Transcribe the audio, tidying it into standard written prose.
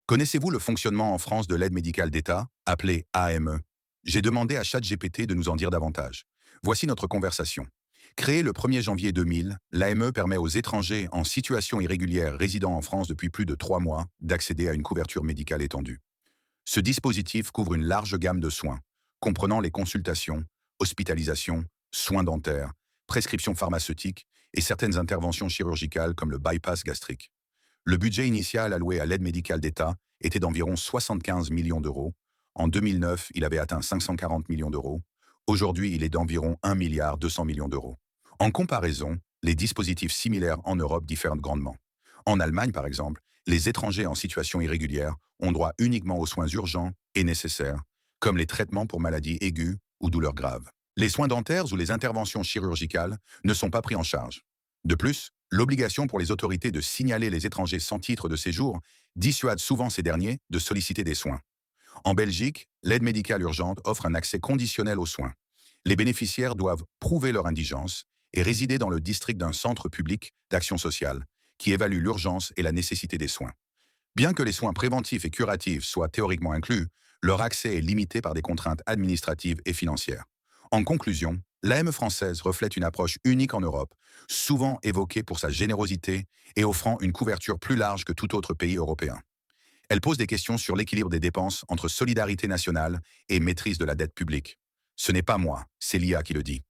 Connaissez-vous le fonctionnement en France de l'aide médicale d'État, appelée AME? J'ai demandé à ChatGPT de nous en dire davantage. Voici notre conversation. Créée le 1er janvier 2000, l'AME permet aux étrangers en situation irrégulière résidant en France depuis plus de 3 mois d'accéder à une couverture médicale étendue. Ce dispositif couvre une large gamme de soins, comprenant les consultations, hospitalisations, soins dentaires, prescriptions pharmaceutiques et certaines interventions chirurgicales comme le bypass gastrique. Le budget initial alloué à l'aide médicale d'État était d'environ 75 millions d'euros. En 2009, il avait atteint 540 millions d'euros. Aujourd'hui, il est d'environ 1 milliard 200 millions d'euros. En comparaison, les dispositifs similaires en Europe diffèrent grandement. En Allemagne, par exemple, les étrangers en situation irrégulière ont droit uniquement aux soins urgents et nécessaires, comme les traitements pour maladies aiguës ou douleurs graves. Les soins dentaires ou les interventions chirurgicales ne sont pas pris en charge. De plus, l'obligation pour les autorités de signaler les étrangers sans titre de séjour dissuade souvent ces derniers de solliciter des soins. En Belgique, l'aide médicale urgente offre un accès conditionnel aux soins. Les bénéficiaires doivent prouver leur indigence et résider dans le district d'un centre public d'action sociale qui évalue l'urgence et la nécessité des soins. Bien que les soins préventifs et curatifs soient théoriquement inclus, leur accès est limité par des contraintes administratives et financières. En conclusion, l'AME française reflète une approche unique en Europe, souvent évoquée pour sa générosité et offrant une couverture plus large que tout autre pays européen. Elle pose des questions sur l'équilibre des dépenses entre solidarité nationale et maîtrise de la dette publique. Ce n'est pas moi, c'est l'IA qui le dit.